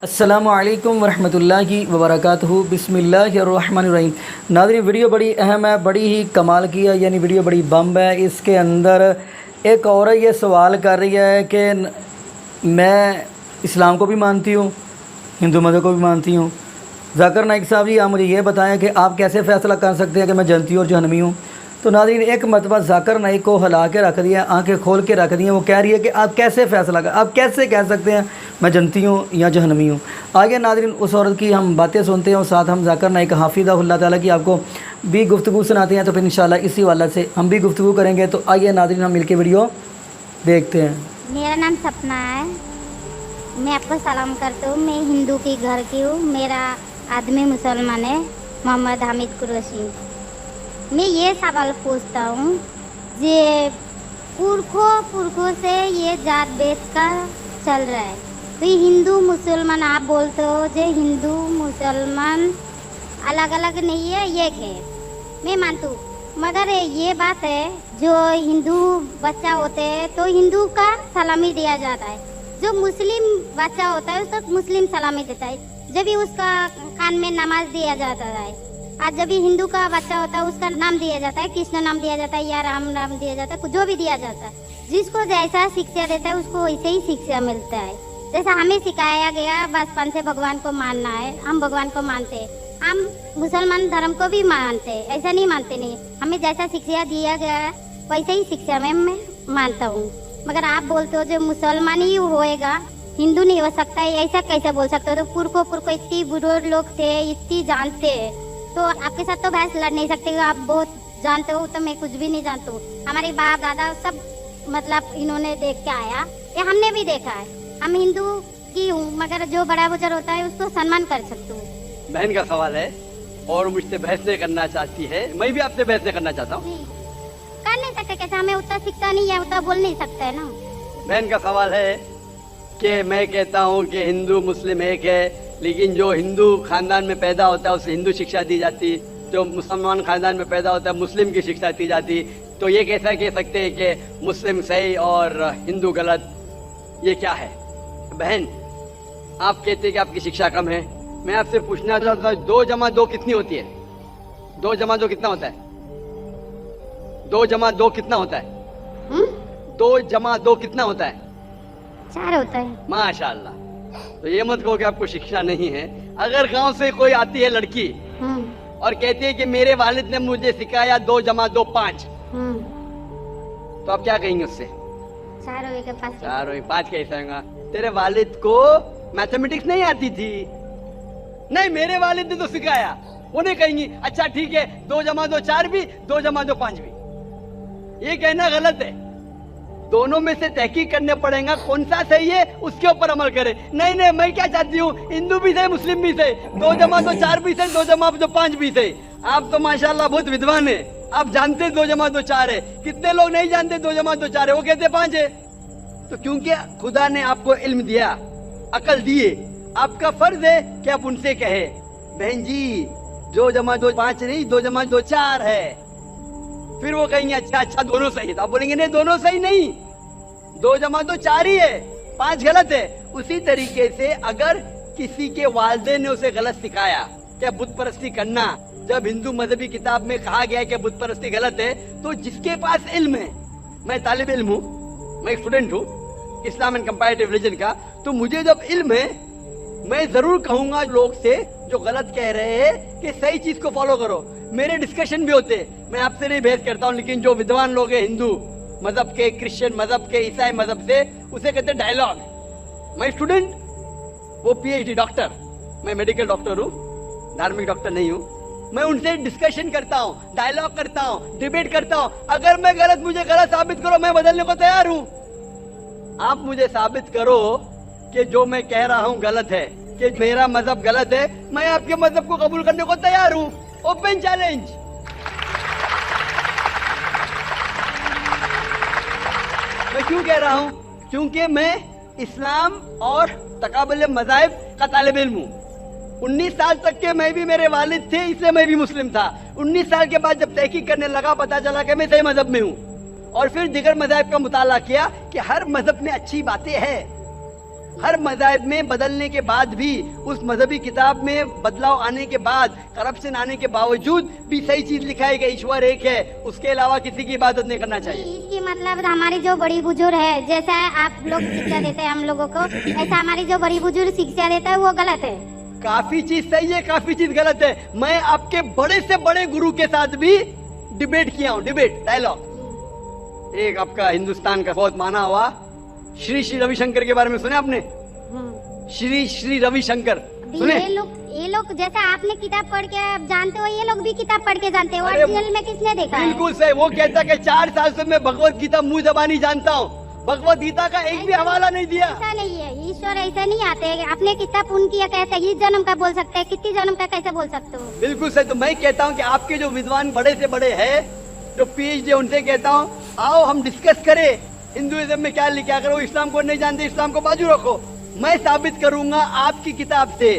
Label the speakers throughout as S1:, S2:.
S1: अस्सलामुअलैकुम वरहमतुल्लाहि वबरकातुहू बिस्मिल्लाहिर्रहमानिर्रहीम। नाज़रीन, वीडियो बड़ी अहम है, बड़ी ही कमाल की है, यानी वीडियो बड़ी बम है। इसके अंदर एक औरत ये सवाल कर रही है कि मैं इस्लाम को भी मानती हूँ, हिंदू मज़हब को भी मानती हूँ। ज़ाकिर नाइक साहब जी, आप मुझे ये बताएं कि आप कैसे फ़ैसला कर सकते हैं कि मैं जनती और जहन्नमी हूँ। तो नाज़रीन, एक मरतबा ज़ाकिर नाइक को हिला के रख दिया, आंखें खोल के रख दी। वो कह रही है कि आप कैसे फ़ैसला कर, आप कैसे कह सकते हैं मैं जनती हूँ या जहन्नमी हूँ। आगे नाज़रीन उस औरत की हम बातें सुनते हैं और साथ हम ज़ाकिर नाइक हाफिज़हुल्लाह ताला की आपको भी गुफ्तगू सुनाते हैं। तो फिर इंशाल्लाह इसी वाला से हम भी गुफ्तगू करेंगे। तो आइए नाज़रीन, हम मिलके वीडियो देखते हैं।
S2: मेरा नाम सपना है। मैं आपको सलाम करती हूँ। मैं हिंदू की घर की हूँ। मेरा आदमी मुसलमान है, मोहम्मद हामिद कुरैशी। मैं ये सवाल पूछता हूँ, ये पुरखों से ये जात भेद का चल रहा है, तो हिंदू मुसलमान आप बोलते हो, जो हिंदू मुसलमान अलग अलग नहीं है, एक है। मैं मानती हूँ, मगर ये बात है, जो हिंदू बच्चा होते हैं तो हिंदू का सलामी दिया जाता है, जो मुस्लिम बच्चा होता है उसको मुस्लिम सलामी देता है, जब भी उसका कान में नमाज दिया जाता है। आज जब भी हिंदू का बच्चा होता है उसका नाम दिया जाता है, कृष्ण नाम दिया जाता है या राम नाम दिया जाता है, जो भी दिया जाता है। जिसको जैसा शिक्षा देता है उसको वैसे ही शिक्षा मिलता है। जैसा हमें सिखाया गया बचपन से भगवान को मानना है, हम भगवान को मानते हैं। हम मुसलमान धर्म को भी मानते हैं, ऐसा नहीं मानते नहीं। हमें जैसा शिक्षा दिया गया है वैसे ही शिक्षा में मैं मानता हूँ। मगर आप बोलते हो जो मुसलमान ही होएगा, हिंदू नहीं हो सकता है, ऐसा कैसे बोल सकते हो? तो पुरखों इतनी बुजुर्ग लोग थे, इतनी जानते हैं, तो आपके साथ तो बहस लड़ नहीं सकते। आप बहुत जानते हो, तो मैं कुछ भी नहीं जानती हूँ। हमारे बाप दादा सब मतलब इन्होंने देख के आया, ये हमने भी देखा है। हम हिंदू की हूँ, मगर जो बड़ा बुजुर्ग होता है उसको सम्मान कर सकती हूँ।
S3: बहन का सवाल है और मुझसे बहस नहीं करना चाहती है, मैं भी आपसे बहस नहीं करना चाहता हूँ।
S2: कर नहीं सकते, कैसे? हमें उतना शिक्षा नहीं है, उतना बोल नहीं सकते है ना।
S3: बहन का सवाल है कि मैं कहता हूँ कि हिंदू मुस्लिम एक है, लेकिन जो हिंदू खानदान में पैदा होता है उसे हिंदू शिक्षा दी जाती, जो मुसलमान खानदान में पैदा होता है मुस्लिम की शिक्षा दी जाती। तो ये कैसा कह सकते हैं कि मुस्लिम सही और हिंदू गलत? ये क्या है? बहन, आप कहते हैं कि आपकी शिक्षा कम है। मैं आपसे पूछना चाहता हूँ, 2 जमा 2 कितनी होती है? 2 जमा 2 कितना होता है? 2 जमा 2 कितना होता है? 2 जमा 2 कितना होता है?
S2: 4 होता है।
S3: माशाल्लाह। तो ये मत कहो कि आपको शिक्षा नहीं है। अगर गांव से कोई आती है लड़की और कहती है कि मेरे वालिद ने मुझे सिखाया 2 जमा 2 5, तो आप क्या कहेंगे उससे?
S2: 4 होएगा, 5।
S3: 4 और 5 कैसे होगा? तेरे वालिद को मैथमेटिक्स नहीं आती थी? नहीं, मेरे वालिद ने तो सिखाया। उन्हें कहेंगी अच्छा ठीक है, 2 जमा 2 4 भी, 2 जमा 2 5 भी। ये कहना गलत है। दोनों में से तहकीक करने पड़ेगा, कौन सा सही है उसके ऊपर अमल करें। नहीं, मैं क्या चाहती हूँ, हिंदू भी सही मुस्लिम भी सही, 2 जमा 2 4 भी सही, 2 जमा 2 5 भी सही। आप तो माशाल्लाह बहुत विद्वान है, आप जानते 2 जमा 2 4 है। कितने लोग नहीं जानते 2 जमा 2 4 है, वो कहते 5 है। तो क्योंकि खुदा ने आपको इल्म दिया, अकल दिए, आपका फर्ज है कि आप उनसे कहे बहन जी 2 जमा 2 5 नहीं, 2 जमा 2 4 है। फिर वो कहेंगे अच्छा दोनों सही है। तो आप बोलेंगे नहीं, दोनों सही नहीं, 2 जमा 2 4 ही है, 5 गलत है। उसी तरीके से अगर किसी के वालिदैन ने उसे गलत सिखाया क्या बुत परस्ती करना, जब हिंदू मजहबी किताब में कहा गया है कि बुत परस्ती गलत है, तो जिसके पास इल्म है, मैं तालिब इल्म हूँ, मैं एक स्टूडेंट हूँ इस्लाम एंड कंपैरेटिव रिलीजन का, तो मुझे जब इल्म है मैं जरूर कहूंगा लोग से जो गलत कह रहे हैं कि सही चीज को फॉलो करो। मेरे डिस्कशन भी होते, मैं आपसे नहीं बहस करता हूँ, लेकिन जो विद्वान लोग हैं हिंदू मजहब के, क्रिश्चियन मजहब के, ईसाई मजहब से, उसे कहते हैं डायलॉग। मैं स्टूडेंट, वो पीएचडी डॉक्टर, मैं मेडिकल डॉक्टर हूँ, धार्मिक डॉक्टर नहीं हूँ। मैं उनसे डिस्कशन करता हूँ, डायलॉग करता हूँ, डिबेट करता हूँ। अगर मैं गलत, मुझे गलत साबित करो, मैं बदलने को तैयार हूँ। आप मुझे साबित करो कि जो मैं कह रहा हूँ गलत है, कि मेरा मजहब गलत है, मैं आपके मजहब को कबूल करने को तैयार हूँ। Open challenge. मैं क्यों कह रहा हूँ? क्योंकि मैं इस्लाम और तकाबुल मज़ाहिब का तालिब इल्म हूँ। 19 साल तक के मैं भी, मेरे वालिद थे इसलिए मैं भी मुस्लिम था। 19 साल के बाद जब तहकीक करने लगा, पता चला कि मैं सही मजहब में हूँ। और फिर दिगर मज़ाहिब का मुताला किया कि हर मजहब में अच्छी बातें हैं, हर मज़हब में बदलने के बाद भी, उस मजहबी किताब में बदलाव आने के बाद, करप्शन आने के बावजूद भी सही चीज लिखा है कि ईश्वर एक है, उसके अलावा किसी की इबादत नहीं करना चाहिए।
S2: इसकी मतलब हमारी जो बड़ी बुजुर्ग है, जैसा आप लोग शिक्षा देते हैं हम लोगों को, ऐसा हमारी जो बड़ी बुजुर्ग शिक्षा देता है वो गलत है।
S3: काफी चीज सही है, काफी चीज गलत है। मैं आपके बड़े से बड़े गुरु के साथ भी डिबेट किया हूँ, डिबेट डायलॉग। एक आपका हिंदुस्तान का बहुत माना हुआ श्री श्री रविशंकर के बारे में सुने आपने? श्री श्री रविशंकर सुने?
S2: ये लोग जैसे आपने किताब पढ़ के आप जानते हो, ये लोग भी किताब पढ़ के जानते हो। ओरिजिनल में किसने देखा है?
S3: बिल्कुल सही। वो कहता है कि 4 साल से मैं भगवत गीता मुंह जबानी जानता हूँ, भगवत गीता का एक भी हवाला नहीं दिया।
S2: ऐसा नहीं है, ईश्वर ऐसा नहीं आते। आपने कितना पुण्य किया, कैसे इस जन्म का बोल सकते हैं, कितनी जन्म का कैसे बोल सकते हो?
S3: बिल्कुल सही। तो मैं कहता हूँ कि आपके जो विद्वान बड़े से बड़े हैं, जो PhD, उनसे कहता हूँ आओ हम डिस्कस करें हिंदुइज्म में क्या लिखा। अगर वो इस्लाम को नहीं जानते, इस्लाम को बाजू रखो। मैं साबित करूंगा आपकी किताब से,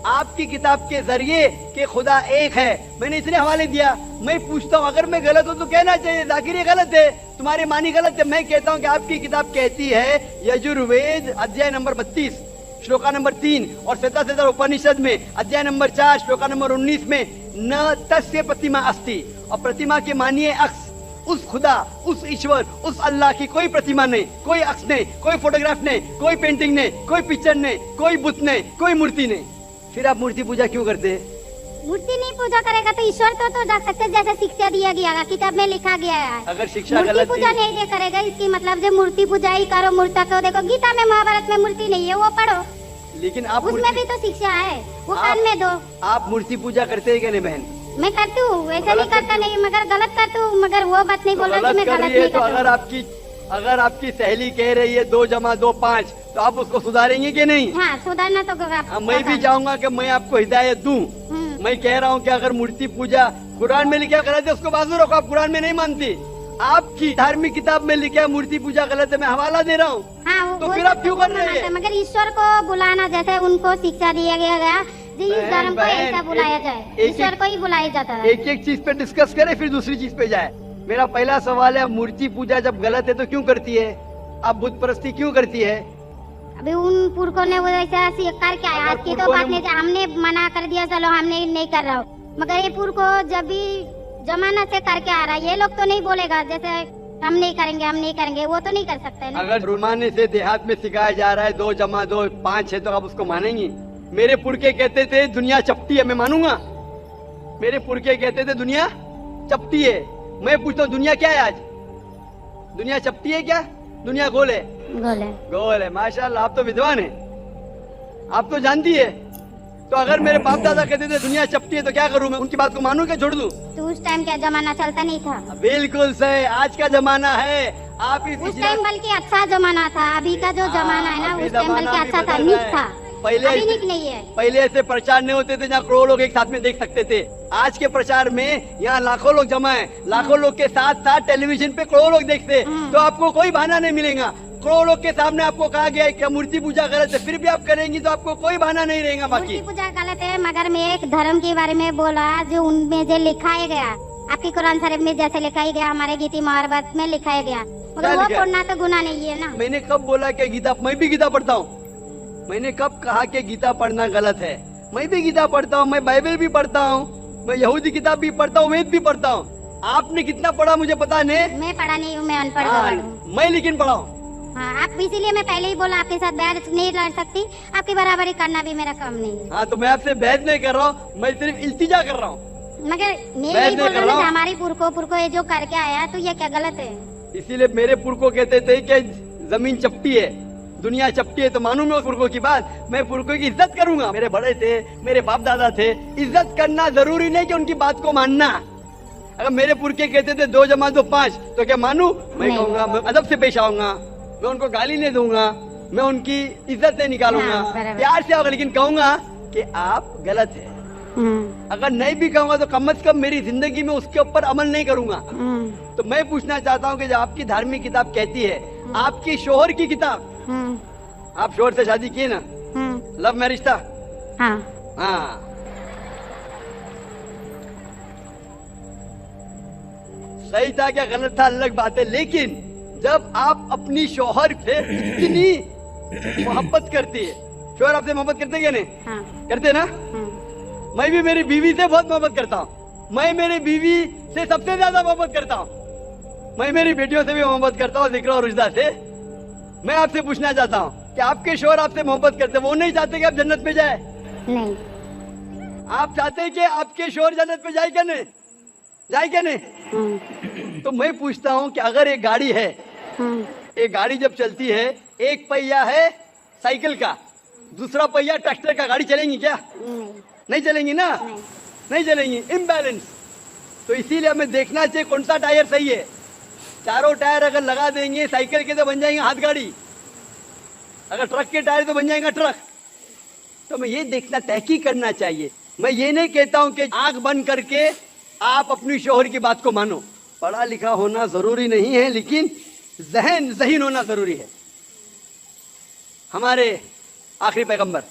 S3: आपकी किताब के जरिए कि खुदा एक है। मैंने इसलिए हवाले दिया। मैं पूछता हूँ अगर मैं गलत हूँ तो कहना चाहिए जाकिर ये गलत है, तुम्हारे मानी गलत है। मैं कहता हूँ कि आपकी किताब कहती है यजुर्वेद अध्याय नंबर 32 श्लोका नंबर 3 और श्वेताश्वतर उपनिषद में अध्याय नंबर 4 श्लोका नंबर 19 में न तस्य प्रतिमा अस्ति, और प्रतिमा के मानिए अक्स। उस खुदा, उस ईश्वर, उस अल्लाह की कोई प्रतिमा नहीं, कोई अक्स नहीं, कोई फोटोग्राफ नहीं, कोई पेंटिंग नहीं, कोई पिक्चर नहीं, कोई बुत नहीं, कोई मूर्ति नहीं। फिर आप मूर्ति पूजा क्यों करते हैं?
S2: मूर्ति नहीं पूजा करेगा तो ईश्वर तो जा सकते हैं, जैसे शिक्षा दिया गया, किताब में लिखा गया है।
S3: अगर शिक्षा
S2: मूर्ति
S3: गलत
S2: पूजा नहीं करेगा, इसकी मतलब जो मूर्ति पूजा ही करो, मूर्ता को देखो, गीता में महाभारत में मूर्ति नहीं है, वो पढ़ो।
S3: लेकिन आप
S2: उसमें भी तो शिक्षा है, वो कान में दो।
S3: आप मूर्ति पूजा करते हैं कि नहीं बहन?
S2: मैं करती हूँ, ऐसा नहीं करता नहीं, मगर गलत करती हूँ। मगर वो बात नहीं बोल रही मैं गलत नहीं
S3: तो अगर आपकी सहेली कह रही है 2 + 2 5, तो आप उसको सुधारेंगे कि नहीं?
S2: हाँ, सुधारना तो
S3: मैं भी चाहूंगा कि मैं आपको हिदायत दूं। मैं कह रहा हूँ कि अगर मूर्ति पूजा कुरान में लिखा गलत है, उसको बाजू रखो। आप कुरान में नहीं मानती, आपकी धार्मिक किताब में लिखा है मूर्ति पूजा गलत है, मैं हवाला दे रहा हूँ।
S2: हाँ,
S3: तो फिर आप क्यों कर रहे हैं?
S2: मगर ईश्वर को बुलाना, जैसे उनको शिक्षा दिया गया इस धर्म को ऐसा बुलाया जाए, ईश्वर को ही बुलाया जाता है।
S3: एक चीज पे डिस्कस करें फिर दूसरी चीज पे जाए। मेरा पहला सवाल है, मूर्ति पूजा जब गलत है तो क्यों करती है? आप बुत परस्ती क्यों करती है?
S2: अभी उन पुरखों ने वो ऐसा करके आया, आज की तो बात नहीं, हमने मना कर दिया, चलो हमने नहीं कर रहा हूँ। मगर ये पुरखों जब भी जमाना से करके आ रहा है, ये लोग तो नहीं बोलेगा जैसे हम नहीं करेंगे, हम नहीं करेंगे, वो तो नहीं कर सकते ना।
S3: अगर रुमाने से देहात में सिखाया जा रहा है 2 + 2 5 है, तो आप उसको मानेंगे? मेरे पुरखे कहते थे दुनिया चपटी है, मैं मानूंगा? मेरे पुरखे कहते थे दुनिया चपटी है। मैं पूछता हूँ दुनिया क्या है आज? दुनिया चपटी है क्या? दुनिया गोल है? गोल है। माशाल्लाह, आप तो विद्वान है, आप तो जानती है। तो अगर मेरे बाप दादा कहते थे दुनिया चपटी है तो क्या करूं मैं? उनकी बात को मानूं क्या छोड़ दूं?
S2: तो उस टाइम क्या जमाना चलता नहीं था?
S3: बिल्कुल सही, आज का जमाना है। आप
S2: उस टाइम बल्कि अच्छा जमाना था, अभी का जो जमाना है ना, उस टाइम बल्कि अच्छा था, नीक था।
S3: पहले
S2: नहीं है।
S3: पहले ऐसे प्रचार नहीं होते थे जहाँ करोड़ों लोग एक साथ में देख सकते थे। आज के प्रचार में यहाँ लाखों लोग जमा है, लाखों लोग के साथ साथ टेलीविजन पे करोड़ों लोग देखते, तो आपको कोई बहाना नहीं मिलेगा। करोड़ों लोग के सामने आपको कहा गया है कि मूर्ति पूजा गलत है, फिर भी आप करेंगी तो आपको कोई बहाना नहीं रहेगा। बाकी
S2: मूर्ति पूजा गलत है, मगर मैं एक धर्म के बारे में बोला जो उनमें जो लिखाया गया, आपकी कुरान शरीफ में जैसे लिखाया गया, हमारे गीता महाभारत में लिखाया गया, मगर वो पढ़ना तो गुनाह नहीं है ना।
S3: मैंने कब बोला कि गीता? मैं भी गीता पढ़ता हूँ। मैंने कब कहा कि गीता पढ़ना गलत है? मैं भी गीता पढ़ता हूँ, मैं बाइबल भी पढ़ता हूँ, मैं यहूदी किताब भी पढ़ता हूँ, वेद भी पढ़ता हूँ। आपने कितना पढ़ा मुझे पता नहीं।
S2: मैं पढ़ा नहीं हूँ, मैं अनपढ़।
S3: मैं लेकिन पढ़ा हूँ।
S2: हाँ, आप इसीलिए मैं पहले ही बोला आपके साथ बहस नहीं लड़ सकती, आपकी बराबरी करना भी मेरा काम नहीं है।
S3: हाँ, तो मैं आपसे बहस नहीं कर रहा हूँ, मैं सिर्फ इल्तिजा कर रहा हूँ।
S2: मगर मैं यही बोल रहा हूँ हमारी पुरखों ये जो करके आया, तो ये क्या गलत है?
S3: इसीलिए मेरे पुरखों कहते थे कि जमीन चपटी है, दुनिया चपटी है, तो मानू मैं उस पुरखों की बात। मैं पुरखों की इज्जत करूंगा, मेरे बड़े थे, मेरे बाप दादा थे। इज्जत करना जरूरी नहीं कि उनकी बात को मानना। अगर मेरे पुरखे कहते थे 2 + 2 5, तो क्या मानू? मैं कहूँगा, मैं अदब से पेश आऊंगा, मैं उनको गाली नहीं दूंगा, मैं उनकी इज्जत नहीं निकालूंगा, प्यार से आऊंगा, लेकिन कहूंगा कि आप गलत है। अगर नहीं भी कहूंगा तो कम से कम मेरी जिंदगी में उसके ऊपर अमल नहीं करूंगा। तो मैं पूछना चाहता हूँ कि जब आपकी धार्मिक किताब कहती है, आपकी शोहर की किताब, आप शोहर से शादी किए ना? लव मैरिज था? हाँ। सही था क्या गलत था अलग बात है, लेकिन जब आप अपनी शोहर से इतनी मोहब्बत करती है। शोहर आपसे मोहब्बत करते क्या नहीं?
S2: हाँ
S3: करते ना?
S2: हाँ
S3: मैं भी मेरी बीवी से बहुत मोहब्बत करता हूँ। मैं मेरी बीवी से सबसे ज्यादा मोहब्बत करता हूँ। मैं मेरी बेटियों से भी मोहब्बत करता हूँ, जिक्र और रुजदा से। मैं आपसे पूछना चाहता हूँ कि आपके शोहर आपसे मोहब्बत करते, वो नहीं चाहते कि आप जन्नत में जाए?
S2: नहीं
S3: आप चाहते हैं कि आपके शोहर जन्नत में जाए क्या नहीं? जाए क्या नहीं? तो मैं पूछता हूँ कि अगर एक गाड़ी है, एक गाड़ी जब चलती है, एक पहिया है साइकिल का, दूसरा पहिया ट्रैक्टर का, गाड़ी चलेंगी क्या? नहीं चलेंगी ना? नहीं चलेंगी, इम्बैलेंस। तो इसीलिए हमें देखना चाहिए कौन सा टायर सही है। चारों टायर अगर लगा देंगे साइकिल के तो बन जाएंगे हाथ गाड़ी, अगर ट्रक के टायर तो बन जाएगा ट्रक। तो हमें ये देखना, तहकीक करना चाहिए। मैं ये नहीं कहता हूं कि आंख बंद करके आप अपनी शोहर की बात को मानो। पढ़ा लिखा होना जरूरी नहीं है, लेकिन ज़हीन होना जरूरी है। हमारे आखिरी पैगंबर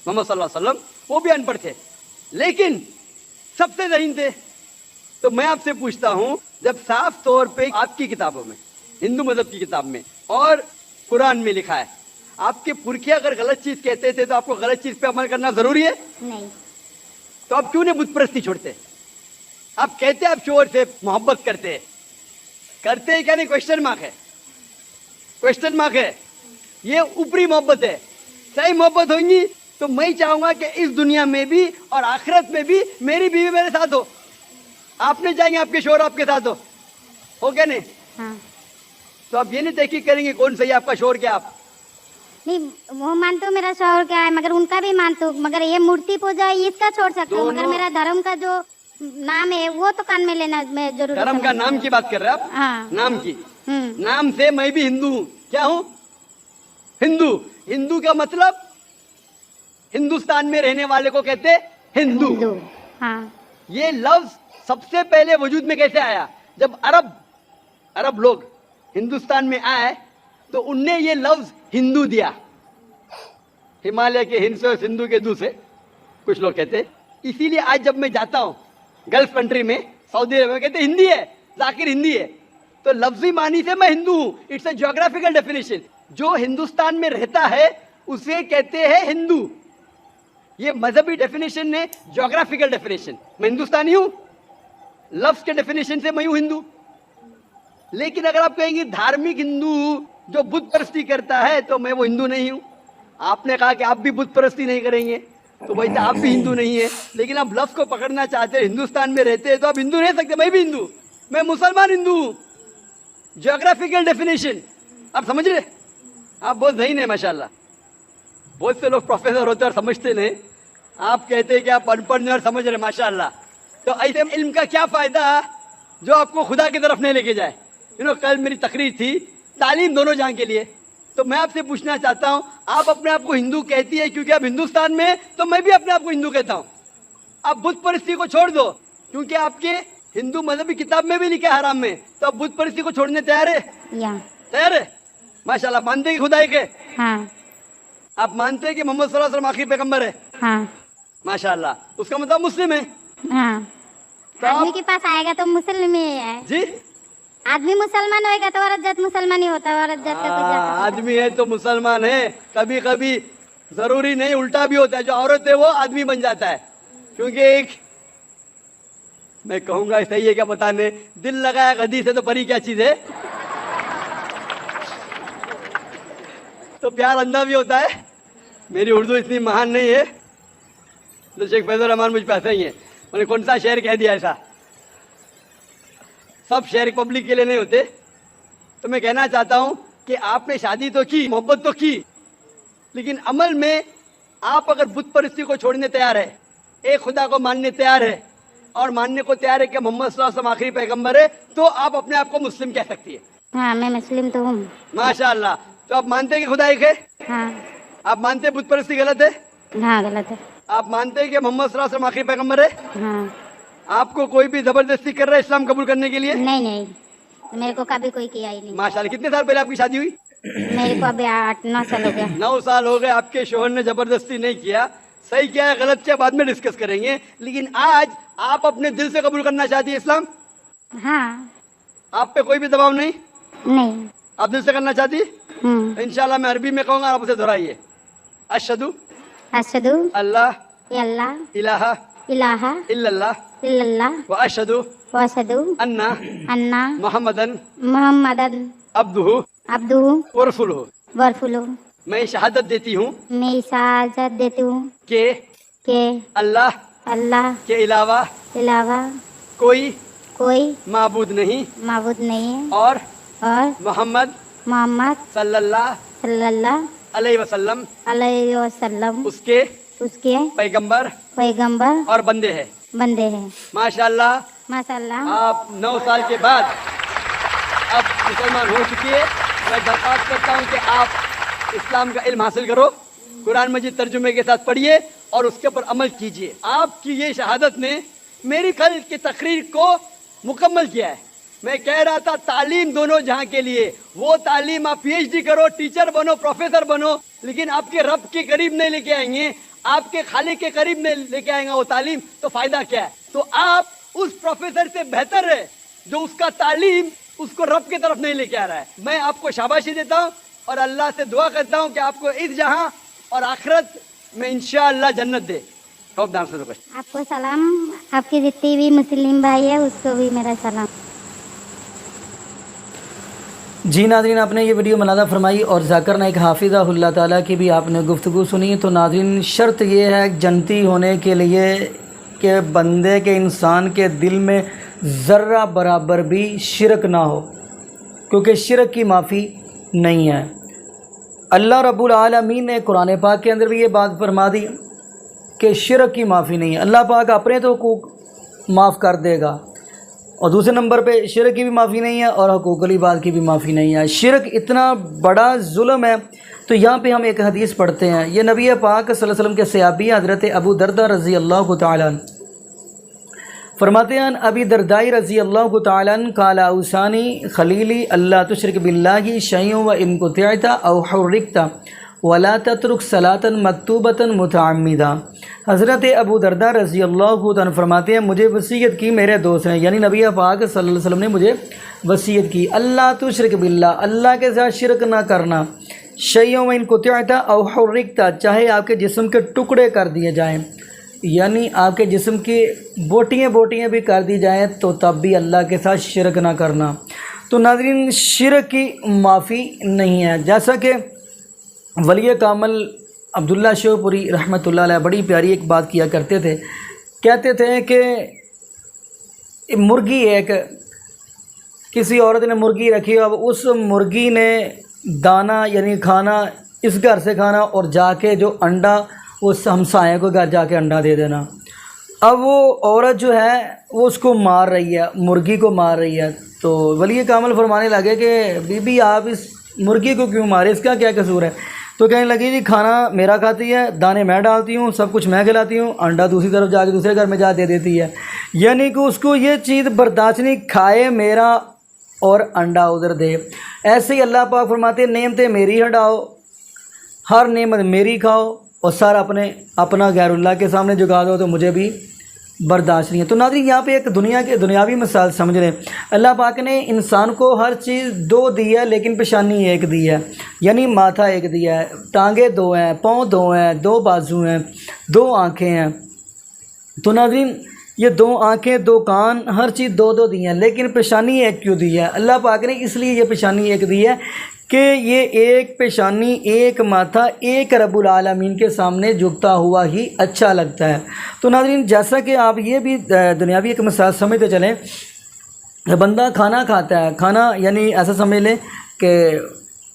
S3: मोहम्मद सल्लल्लाहु अलैहि वसल्लम, वो भी अनपढ़ थे लेकिन सबसे ज़हीन थे। तो मैं आपसे पूछता हूं, जब साफ तौर पे आपकी किताबों में, हिंदू मजहब की किताब में और कुरान में लिखा है, आपके पुरखे अगर गलत चीज कहते थे तो आपको गलत चीज पे अमल करना जरूरी है?
S2: नहीं।
S3: तो आप क्यों नहीं बुत परस्ती छोड़ते? आप कहते आप शोहर से मोहब्बत करते हैं क्या नहीं? क्वेश्चन मार्क है, क्वेश्चन मार्क है। ये ऊपरी मोहब्बत है। सही मोहब्बत होगी तो मैं चाहूंगा कि इस दुनिया में भी और आखिरत में भी मेरी बीवी मेरे साथ हो। आप नहीं चाहेंगे आपके शोहर आपके साथ हो क्या नहीं?
S2: हाँ
S3: तो आप ये नहीं तहकीक करेंगे कौन सही आपका शोहर क्या? आप
S2: नहीं, वो मानते हो मेरा शोहर क्या है, मगर उनका भी मानते हो, मगर ये मूर्ति पूजा इसका छोड़ सकते हो, मगर मेरा धर्म का जो नाम है वो तो कान में लेना मैं जरूर।
S3: धर्म का नाम की बात कर रहे हैं आप?
S2: हाँ।
S3: नाम की, नाम से मैं भी हिंदू हूँ। क्या हूँ? हिंदू। हिंदू का मतलब हिंदुस्तान में रहने वाले को कहते हिंदू।
S2: हाँ।
S3: ये लफ्ज सबसे पहले वजूद में कैसे आया? जब अरब लोग हिंदुस्तान में आए तो उनने ये लफ्ज हिंदू दिया। हिमालय के हिंद से और सिंधु के दू से कुछ लोग कहते। इसीलिए आज जब मैं जाता हूँ गल्फ कंट्री में, सऊदी अरब में, कहते हिंदी है, जाकिर हिंदी है। तो लफ्जी मानी से मैं हिंदू हूँ। It's a geographical definition. जो हिंदुस्तान में रहता है उसे कहते हैं हिंदू। ये मजहबी डेफिनेशन है, ज्योग्राफिकल डेफिनेशन। मैं हिंदुस्तानी हूँ, लफ्ज के डेफिनेशन से मैं हूँ हिंदू। लेकिन अगर आप कहेंगे धार्मिक हिंदू जो बुत परस्ती करता है तो मैं वो हिंदू नहीं हूँ। आपने कहा कि आप भी बुत परस्ती नहीं करेंगे तो भाई तो आप भी हिंदू नहीं है। लेकिन आप लफ्ज को पकड़ना चाहते हैं, हिंदुस्तान में रहते हैं तो आप हिंदू नहीं सकते। मैं भी हिंदू, मैं मुसलमान हिंदू हूँ। ज्योग्राफिकल डेफिनेशन आप समझ रहे? आप बहुत ज़हीन है माशाल्लाह। बहुत से लोग प्रोफेसर होते और समझते नहीं। आप कहते हैं कि आप अनपढ़ नहीं और समझ रहे, माशाल्लाह। तो ऐसे इल्म का क्या फ़ायदा जो आपको खुदा की तरफ नहीं लेके जाए? कल मेरी तकरीर थी तालीम दोनों जहां के लिए। तो मैं आपसे पूछना चाहता हूं, आप अपने आप को हिंदू कहती है क्योंकि आप हिंदुस्तान में हैं, तो मैं भी अपने आप को हिंदू कहता हूं। आप बुत परस्ती को छोड़ दो क्योंकि आपके हिंदू मजहबी किताब में भी लिखा है हराम में, तो आप बुत परस्ती को छोड़ने तैयार है? तैयार है? माशाल्लाह। मानते हैं कि खुदा एक है?
S2: हाँ।
S3: आप मानते हैं कि मोहम्मद सल्लल्लाहु अलैहि वसल्लम आखिरी पैगंबर है?
S2: हाँ।
S3: माशाल्लाह। उसका मतलब मुस्लिम है?
S2: हाँ।
S3: तो
S2: आदमी के पास आएगा तो मुस्लिम ही है
S3: जी।
S2: आदमी मुसलमान होएगा तो औरत जात मुसलमान ही होता है। औरत जात का कुछ जात
S3: आदमी है तो मुसलमान है। कभी कभी जरूरी नहीं, उल्टा भी होता है। जो औरत है वो आदमी बन जाता है। क्योंकि एक मैं कहूंगा सही है क्या बताने, दिल लगाया गधी से तो परी क्या चीज है। तो प्यार अंधा भी होता है। मेरी उर्दू इतनी महान नहीं है तो शेख फैजुर रहमान मुझ पे ऐसा ही है। मैंने कौन सा शेर कह दिया ऐसा? सब शेर पब्लिक के लिए नहीं होते। तो मैं कहना चाहता हूं कि आपने शादी तो की, मोहब्बत तो की, लेकिन अमल में आप अगर बुत परस्ती को छोड़ने तैयार है, एक खुदा को मानने तैयार है और मानने को तैयार है कि मोहम्मद सल्लल्लाहु अलैहि वसल्लम आखिरी पैगंबर है, तो आप अपने आप को मुस्लिम कह सकती है।
S2: हाँ, मैं मुस्लिम तो हूँ।
S3: माशाअल्लाह। तो आप मानते हैं कि खुदा एक है?
S2: हाँ।
S3: आप मानते हैं बुत परस्ती गलत है?
S2: हाँ, गलत है।
S3: आप मानते हैं कि मोहम्मद सल्लल्लाहु अलैहि वसल्लम आखिरी पैगंबर है?
S2: हाँ।
S3: आपको कोई भी जबरदस्ती कर रहा है इस्लाम कबूल करने के लिए?
S2: नहीं, मेरे को कभी कोई किया ही नहीं।
S3: माशाल्लाह। कितने साल पहले आपकी शादी हुई?
S2: मेरे को अभी 8-9 साल हो गया।
S3: 9 साल हो गए। आपके शोहर ने जबरदस्ती नहीं किया। सही क्या है गलत क्या बाद में डिस्कस करेंगे, लेकिन आज आप अपने दिल से कबूल करना चाहती है इस्लाम?
S2: हाँ।
S3: आप पे कोई भी दबाव नहीं?
S2: नहीं।
S3: आप दिल से करना चाहती? इंशाल्लाह मैं अरबी में कहूँगा, आप उसे दोहराइए। अशहदु
S2: अशहदु
S3: अल्लाह
S2: अल्ला
S3: इलाहा
S2: इलाहा
S3: इल्लल्लाह
S2: इल्लल्लाह
S3: व अशहदु
S2: व अशहदु
S3: अन्ना
S2: अन्ना
S3: मुहम्मदन
S2: मुहम्मदन
S3: अब्दुहु
S2: अब्दुहु
S3: व रसूलुहु।
S2: व रसूलुहु।
S3: मैं शहादत देती हूँ
S2: मैं इजाज़त देती हूँ
S3: कि
S2: कि
S3: अल्लाह
S2: अल्लाह
S3: के अलावा
S2: अलावा
S3: कोई
S2: कोई
S3: माबूद नहीं
S2: माबूद नहीं है
S3: और
S2: और
S3: मोहम्मद
S2: मोहम्मद
S3: सल्लल्लाहु
S2: सल्लल्लाहु
S3: अलैहि वसल्लम
S2: अलैहि वसल्लम
S3: उसके
S2: उसके
S3: पैगंबर
S2: पैगंबर
S3: और बंदे हैं।
S2: बंदे हैं।
S3: माशाल्लाह
S2: माशाल्लाह।
S3: आप 9 साल के बाद अब मुसलमान हो चुकी है। मैं दरख्वास्त करता हूँ कि आप इस्लाम का इल्म हासिल करो, कुरान मजीद तर्जुमे के साथ पढ़िए और उसके ऊपर अमल कीजिए। आपकी ये शहादत ने मेरी कल की तकरीर को मुकम्मल किया है। मैं कह रहा था तालीम दोनों जहाँ के लिए, वो तालीम आप PhD करो, टीचर बनो, प्रोफेसर बनो, लेकिन आपके रब के करीब नहीं लेके आएंगे, आपके खालिक के करीब नहीं लेके आएगा वो तालीम, तो फायदा क्या है। तो आप उस प्रोफेसर से बेहतर है जो उसका तालीम उसको रब की तरफ नहीं लेके आ रहा है। मैं आपको शाबाशी देता हूँ और अल्लाह से दुआ करता हूँ कि आपको इस जहाँ और आखिरत में इंशाअल्लाह जन्नत दे।
S2: आपको सलाम, आपकी जितनी भी मुस्लिम भाई है उसको भी मेरा सलाम।
S1: जी नाज़रीन, आपने ये वीडियो मनादा फरमाई और जाकिर नाइक हाफिज़हुल्लाह ताला की भी आपने गुफ्तगू सुनी। तो नाज़रीन, शर्त ये है जन्नती होने के लिए कि बंदे के, इंसान के दिल में ज़र्रा बराबर भी शिरक ना हो, क्योंकि शिरक की माफ़ी नहीं है। अल्लाह रब्बुल आलमीन ने कुरान पाक के अंदर भी ये बात फरमा दी कि शिरक की माफ़ी नहीं है। अल्लाह पाक अपने तो हुकूक माफ़ कर देगा और दूसरे नंबर पे शिरक की भी माफ़ी नहीं है और हुकूकुल इबाद की भी माफ़ी नहीं है। शिरक इतना बड़ा जुल्म है। तो यहाँ पे हम एक हदीस पढ़ते हैं। ये नबी पाक सल्लल्लाहु अलैहि वसल्लम के सहाबी हज़रत अबू दरदा रज़ी अल्लाह तआला फरमाते हैं, अबी दरदाई रज़ी अल्लाह तआला काला उसानी खलीली अल्लाह तुशरिक बिल्लाहि शैअन व इन कुतिअता औ हुर्रिकता वला तत्रुक सलातन मकतूबतन मुतअम्मिदा। हज़रत अबू दरदा रज़ी अल्लाह तआला फरमाते हैं, मुझे वसीयत की मेरे दोस्त ने, यानी नबी पाक सल्लल्लाहु अलैहि वसल्लम ने मुझे वसीयत की, अल्लाह तुशरिक बिल्लाह, अल्लाह के साथ शिरक ना करना, शैअन व इन कुतिअता औ हुर्रिकता, चाहे आपके जिस्म के टुकड़े कर दिए जाएँ, यानी आपके जिस्म की बोटियाँ बोटियाँ भी कर दी जाएँ तो तब भी अल्लाह के साथ शिरक ना करना। तो नाज़रीन, शिरक की माफ़ी नहीं है। जैसा कि वली कामल अब्दुल्ला शेखपुरी रहमतुल्लाह अलैह बड़ी प्यारी एक बात किया करते थे। कहते थे कि मुर्गी, एक किसी औरत ने मुर्गी रखी, अब उस मुर्गी ने दाना यानी खाना इस घर से खाना और जाके जो अंडा उस हमसाये को घर जाके अंडा दे देना। अब वो औरत जो है वो उसको मार रही है, मुर्गी को मार रही है। तो वली कामल फरमाने लगे कि बीबी आप इस मुर्गी को क्यों मारे, इसका क्या कसूर है। तो कहने लगी जी खाना मेरा खाती है, दाने मैं डालती हूँ, सब कुछ मैं खिलाती हूँ, अंडा दूसरी तरफ जाके दूसरे घर में जा दे देती है। यानी कि उसको ये चीज़ बर्दाश्त नहीं, खाए मेरा और अंडा उधर दे। ऐसे ही अल्लाह पाक फरमाते नेमतें मेरी हटाओ, हर नेमत मेरी खाओ और सारा अपना गैरुल्लाह के सामने झुका दो, तो मुझे भी बर्दाश्त नहीं है। तो नाज़रीन, यहाँ पे एक दुनियावी मिसाल समझ लें। अल्लाह पाक ने इंसान को हर चीज़ दो दी है, लेकिन पेशानी एक दी है, यानी माथा एक दिया है, टांगे दो हैं, पाँव दो हैं, दो बाजू हैं, दो आँखें हैं। तो नाज़रीन, ये दो आँखें, दो कान, हर चीज़ दो दो दी हैं, लेकिन पेशानी एक क्यों दी है। अल्लाह पाक ने इसलिए ये पेशानी एक दी है कि ये एक पेशानी, एक माथा, एक रब्बुल आलमीन के सामने झुकता हुआ ही अच्छा लगता है। तो नाज़रीन, जैसा कि आप ये भी दुनियावी एक मिसाल समझते चलें, बंदा खाना खाता है, खाना यानी ऐसा समझ लें कि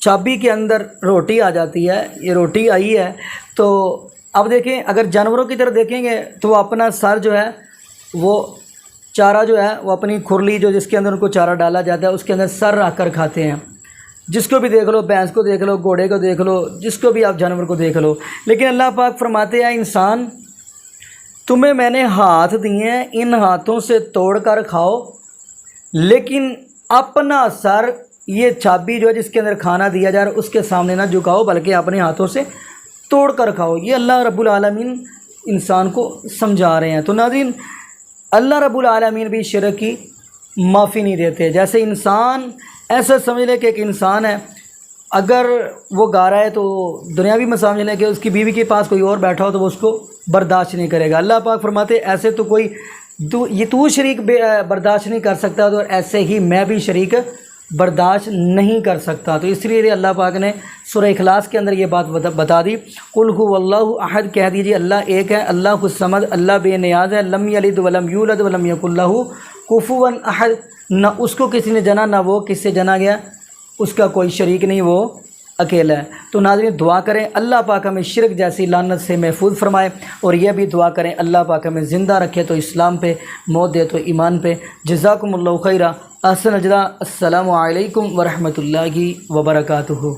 S1: चाबी के अंदर रोटी आ जाती है, ये रोटी आई है। तो अब देखें, अगर जानवरों की तरह देखेंगे तो वो अपना सर जो है, वो चारा जो है, वो अपनी खुरली जो जिसके अंदर उनको चारा डाला जाता है उसके अंदर सर रख कर खाते हैं। जिसको भी देख लो, भैंस को देख लो, घोड़े को देख लो, जिसको भी आप जानवर को देख लो। लेकिन अल्लाह पाक फरमाते हैं, इंसान तुम्हें मैंने हाथ दिए हैं, इन हाथों से तोड़ कर खाओ, लेकिन अपना सर, ये चाबी जो है जिसके अंदर खाना दिया जा रहा है उसके सामने ना झुकाओ, बल्कि अपने हाथों से तोड़ कर खाओ। ये अल्लाह रब्बुल आलमीन इंसान को समझा रहे हैं। तो नाज़रीन, अल्लाह रब्बुल आलमीन भी शिरक की माफ़ी नहीं देते। जैसे इंसान, ऐसा समझ ले कि एक इंसान है, अगर वो गा रहा है तो दुनियावी मसाइल है कि उसकी बीवी के पास कोई और बैठा हो तो वो उसको बर्दाश्त नहीं करेगा। अल्लाह पाक फरमाते ऐसे तो कोई तू शरीक बर्दाश्त नहीं कर सकता तो ऐसे ही मैं भी शरीक बर्दाश्त नहीं कर सकता। तो इसलिए अल्लाह पाक ने सूरह इखलास के अंदर ये बात बता दी, कुल हुवल्लाहु अहद, कह दीजिए अल्लाह एक है, अल्लाह समद, अल्लाह बेनियाज है, लम यलिद वलम यूलद वलम यकुल लहू कुफुवन अहद, न उसको किसी ने जना ना वो किससे जना गया, उसका कोई शरीक नहीं, वो अकेला है। तो नाज़रीन दुआ करें अल्लाह पाक हमें शिरक जैसी लानत से महफूज फरमाए, और यह भी दुआ करें अल्लाह पाक हमें ज़िंदा रखे तो इस्लाम पे, मौत दे तो ईमान पे। जज़ाकुमुल्लाहु खैरा, अहसन अजरा, अस्सलामु अलैकुम व रहमतुल्लाहि व बरकातुहू।